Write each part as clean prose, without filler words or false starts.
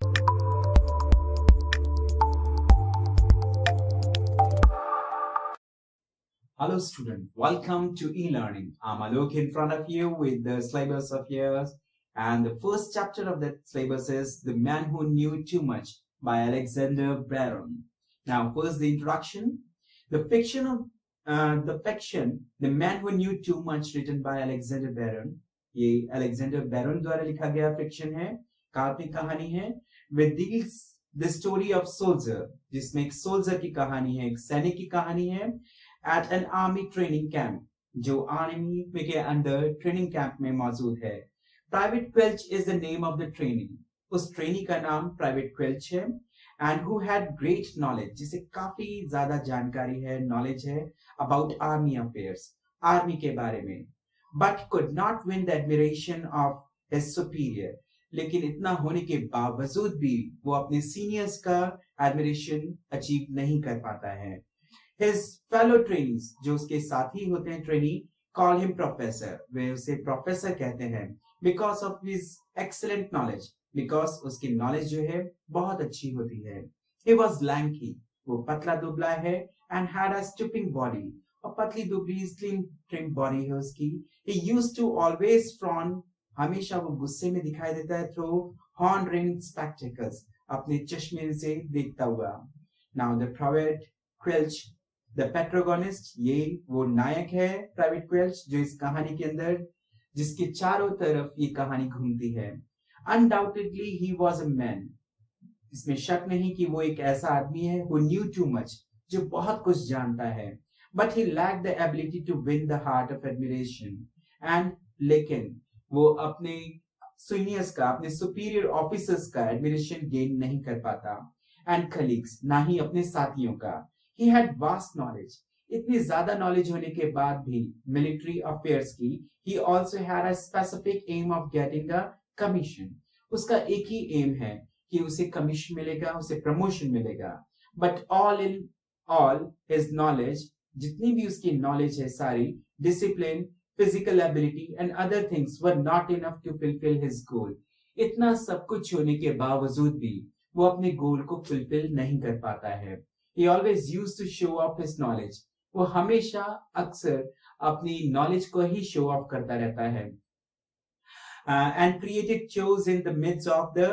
Hello student, welcome to e-learning. I'm Alok in front of you with the syllabus of yours, and the first chapter of that syllabus is The Man Who Knew Too Much by Alexander Barron. Now first the introduction. The fiction, The Man Who Knew Too Much written by Alexander Barron. ये Alexander Barron द्वारा लिखा गया fiction है, काल्पनिक कहानी है. With deals the story of soldier, जिसमें एक soldier की कहानी है, एक सैनिक की कहानी है. At an army training camp, जो आर्मी के अंदर ट्रेनिंग कैंप में मौजूद है. Private Quelch is the name of the training. उस ट्रेनी का नाम प्राइवेट क्वेल्च है. And who had great knowledge, जिसे काफी ज्यादा जानकारी है, नॉलेज है अबाउट आर्मी अफेयर्स, आर्मी के बारे में. But could not win the admiration of his superior. लेकिन इतना होने के बावजूद भी वो अपने सीनियर्स का एडमिरेशन अचीव नहीं कर पाता है. His fellow trainees, जो उसके साथी होते हैं ट्रेनी, call him professor. वे उसे प्रोफेसर कहते हैं because of his excellent knowledge. because उसकी नॉलेज जो है बहुत अच्छी होती है. He was lanky. वो पतला दुबला है and had a stooping body. और पतली दुबली slim trim body है उसकी. He used to always frown. हमेशा वो गुस्से में दिखाई देता है through horn-rimmed spectacles. अपने चश्मे से देखता हुआ. Now the private Quelch, the protagonist, ये वो नायक है प्राइवेट क्वेल्च जो इस कहानी के अंदर, जिसके चारों तरफ ये कहानी घूमती है. Undoubtedly he was a man. इसमें शक नहीं कि वो एक ऐसा आदमी है who knew too much, जो बहुत कुछ जानता है. But he lacked the ability to win the heart of admiration. And लेकिन वो अपने सीनियर्स का, अपने सुपीरियर ऑफिसर्स का एडमिरेशन गेन नहीं कर पाता. एंड कलीग्स, ना ही अपने साथियों का. He had vast knowledge. इतनी ज्यादा नॉलेज होने के बाद भी मिलिट्री अफेयर्स की, he also had a specific aim of getting a commission. उसका एक ही एम है कि उसे कमीशन मिलेगा, उसे प्रमोशन मिलेगा. But all in all, his knowledge, जितनी भी उसकी नॉलेज है सारी, discipline, physical ability and other things were not enough to fulfill his goal. इतना सब कुछ होने के बावजूद भी वो अपने गोल को फुलफिल नहीं कर पाता है. He always used to show off his knowledge. वो हमेशा अक्सर अपनी नॉलेज को ही शो ऑफ करता रहता है. And created chores in the midst of the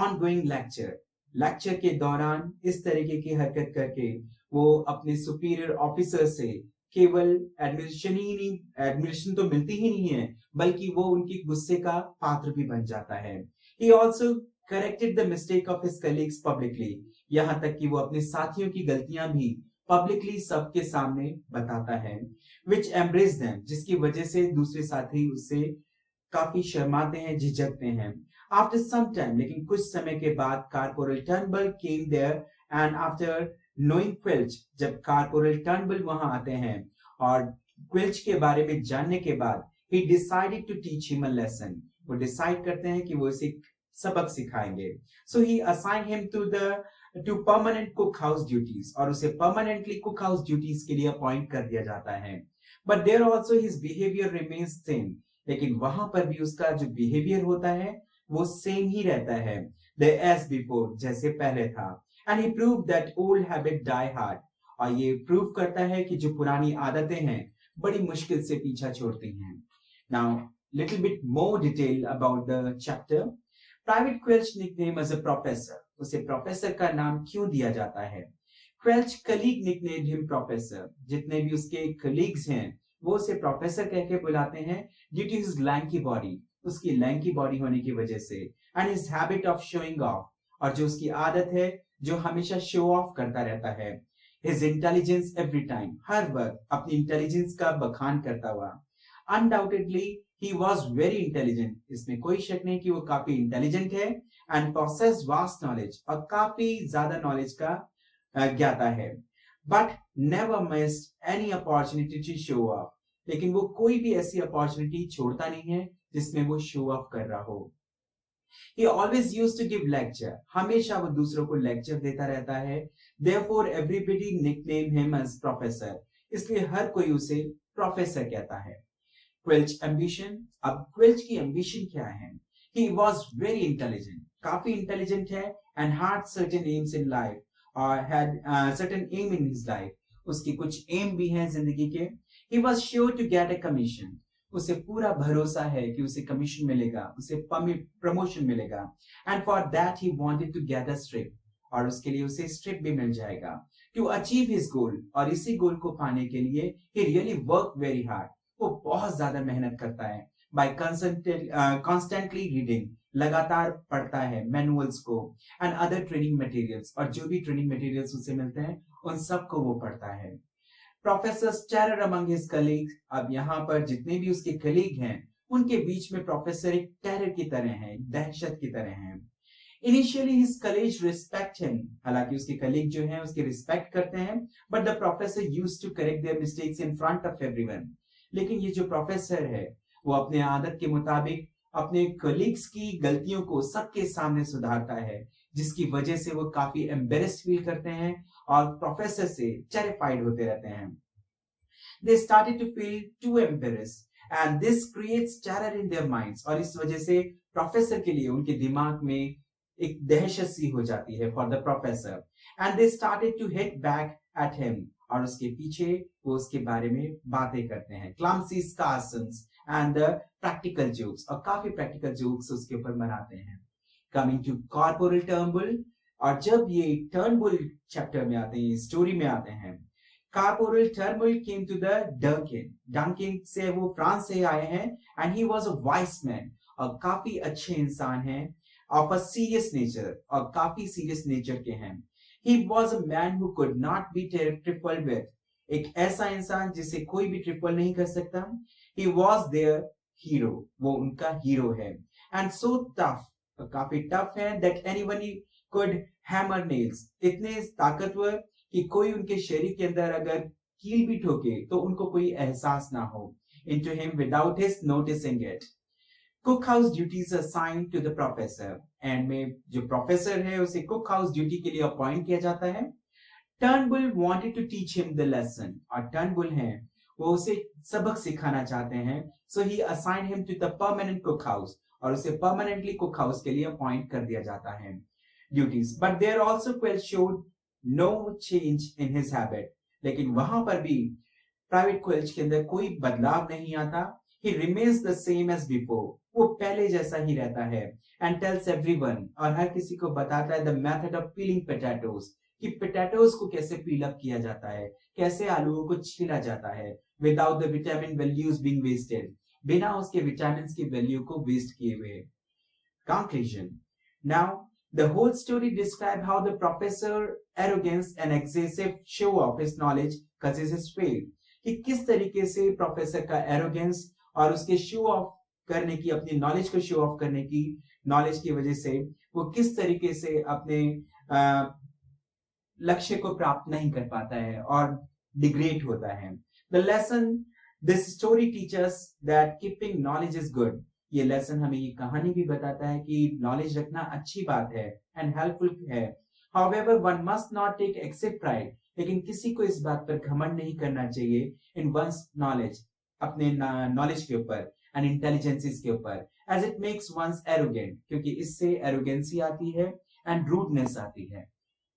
ongoing lecture. Lecture के दौरान इस तरीके की हरकत करके वो अपने सुपीरियर ऑफिसर से केवल एडमिरेशन तो मिलती ही नहीं है, बल्कि वो उनकी गुस्से का पात्र भी बन जाता है. He also corrected the mistake of his colleagues publicly. यहाँ तक कि वो अपने साथियों की गलतियां भी पब्लिकली सबके सामने बताता है. Which embraced them, जिसकी वजह से दूसरे साथी उससे काफी शर्माते हैं, झिझकते हैं. After some time, लेकिन कुछ समय के बाद Corporal Turnbull came there, and after knowing Quelch, जब Corporal Turnbull वहां आते हैं और Quelch के बारे में जानने के बाद, he decided to teach him a lesson. वो डिसाइड करते हैं कि वो इसे सबक सिखाएंगे. So he assigned him to permanent cook house duties, और उसे permanently cook house duties के लिए अपॉइंट कर दिया जाता है. But there also his behavior remains same. लेकिन वहां पर भी उसका जो बिहेवियर होता है वो सेम ही रहता है, the as before, जैसे पहले था. And he proved that old habit die hard. और ये प्रूव करता है कि जो पुरानी आदतें हैं बड़ी मुश्किल से पीछा छोड़ती हैं. Now little bit more detail about the chapter. Private Quelch nickname as a professor. उसे प्रोफेसर का नाम क्यों दिया जाता है? Quelch colleague nicknamed him professor. जितने भी उसके colleagues हैं वो उसे प्रोफेसर कह के बुलाते हैं due to his lanky body. उसकी lanky body होने की वजह से. And his habit of showing off. और जो उसकी आदत है जो हमेशा show off करता रहता है. His intelligence every time. हर वक्त अपनी intelligence का बखान करता हुआ. Undoubtedly he was very intelligent. इसमें कोई शक नहीं कि वो काफी इंटेलिजेंट है. And possessed vast knowledge. और काफी ज्यादा नॉलेज का ज्ञाता है. But never missed any opportunity to show off. लेकिन वो कोई भी ऐसी अपॉर्चुनिटी छोड़ता नहीं है जिसमें वो शो ऑफ कर रहा हो. He always used to give lecture. हमेशा वो दूसरों को लेक्चर देता रहता है. Therefore everybody nicknamed him as professor. इसलिए हर कोई उसे प्रोफेसर कहता है. Quelch ambition. अब Quelch की ambition क्या है? He was very intelligent. काफी इंटेलिजेंट है and had certain aims in life or had certain aim in his life. उसकी कुछ एम भी हैं जिंदगी के. He was sure to get a commission. उसे पूरा भरोसा है कि उसे कमीशन मिलेगा, उसे प्रमोशन मिलेगा. And for that he wanted to get a strip. और उसके लिए उसे स्ट्रिप भी मिल जाएगा. To achieve his goal, और इसी गोल को पाने के लिए he really worked very hard. वो बहुत ज्यादा मेहनत करता है. By constantly reading, लगातार पढ़ता है मैनुअल्स को एंड अदर ट्रेनिंग मटेरियल्स, और जो भी ट्रेनिंग मटेरियल्स उसे मिलते हैं उन सब को वो पढ़ता है. Professor terror among his colleague. अब यहाँ पर जितने भी उसके कलीग हैं उनके बीच में प्रोफेसर एक टेरर की तरह है, एक दहशत की तरह है. Initially his colleague respect him. हालांकि उसके कलीग जो हैं उसकी रिस्पेक्ट करते हैं. But the professor used to correct their mistakes in front of everyone. लेकिन ये जो प्रोफेसर है वो अपने आदत के मुताबिक अपने कलीग्स की गलतियों को सबके सामने सुधारता है, जिसकी वजह से वो काफी एम्बेरेस्ड फील करते हैं और प्रोफेसर से टेरिफाइड होते रहते हैं. They started to feel too embarrassed and this creates terror in their minds. और इस वजह से प्रोफेसर के लिए उनके दिमाग में एक दहशत सी हो जाती है for the professor. And they started to hit back at him. और उसके पीछे वो उसके बारे में बातें करते हैं. Clumsy sarcasms and the practical jokes, और काफी practical jokes उसके ऊपर बनाते हैं. Coming to corporal Turnbull, और जब ये Turnbull चैप्टर में आते हैं, स्टोरी में आते हैं, Corporal Turnbull came to the Duncan. Duncan से वो फ्रांस से आए हैं and he was a wise man, और काफी अच्छे इंसान हैं, of a serious nature, और काफी serious nature के हैं. He was a man who could not be trifled with. एक ऐसा इंसान जिसे कोई भी ट्रिपल नहीं कर सकता. He was their hero. वो उनका हीरो है. And so tough, काफी टफ है, that anyone could hammer nails. इतने ताकतवर कि कोई उनके शरीर के अंदर अगर कील भी ठोके तो उनको कोई एहसास ना हो. Into him without his noticing it. Cook house duties assigned to the professor. And में जो प्रोफेसर है उसे कुक हाउस ड्यूटी के लिए अपॉइंट किया जाता है. Turnbull wanted to teach him the lesson. और Turnbull हैं वो उसे सबक सिखाना चाहते हैं. So he assigned him to the permanent cook house. और उसे परमानेंटली कुक हाउस के लिए अपॉइंट कर दिया जाता है duties. But there also showed no change in his habit. लेकिन वहां पर भी प्राइवेट क्वेल्च के अंदर कोई बदलाव नहीं आता. He remains the same as before. वो पहले जैसा ही रहता है. And tells everyone, और हर किसी को बताता है, the method of peeling potatoes, कि potatoes को कैसे peel up किया जाता है, कैसे आलूओं को छीला जाता है, without the vitamin values being wasted, बिना उसके vitamins की value को waste किए हुए. Conclusion. Now, the whole story describes how the professor arrogance and excessive show of his knowledge causes his fail. कि किस तरीके से प्रोफेसर का arrogance और उसके शो ऑफ करने की, अपनी नॉलेज को शो ऑफ करने की, नॉलेज की वजह से वो किस तरीके से अपने लक्ष्य को प्राप्त नहीं कर पाता है और डिग्रेड होता है. The lesson this story teaches that keeping knowledge is good. ये लेसन हमें ये कहानी भी बताता है कि नॉलेज रखना अच्छी बात है एंड हेल्पफुल है. However, one must not take excessive pride. लेकिन किसी को इस बात पर घमंड नहीं करना चाहिए in one's knowledge, अपने नॉलेज के ऊपर and intelligences के ऊपर, as it makes one's arrogant, क्योंकि इससे arrogancy आती है and rudeness आती है.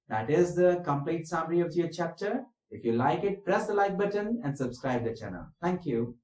That is the complete summary of your chapter. If you like it, press the like button and subscribe the channel. Thank you.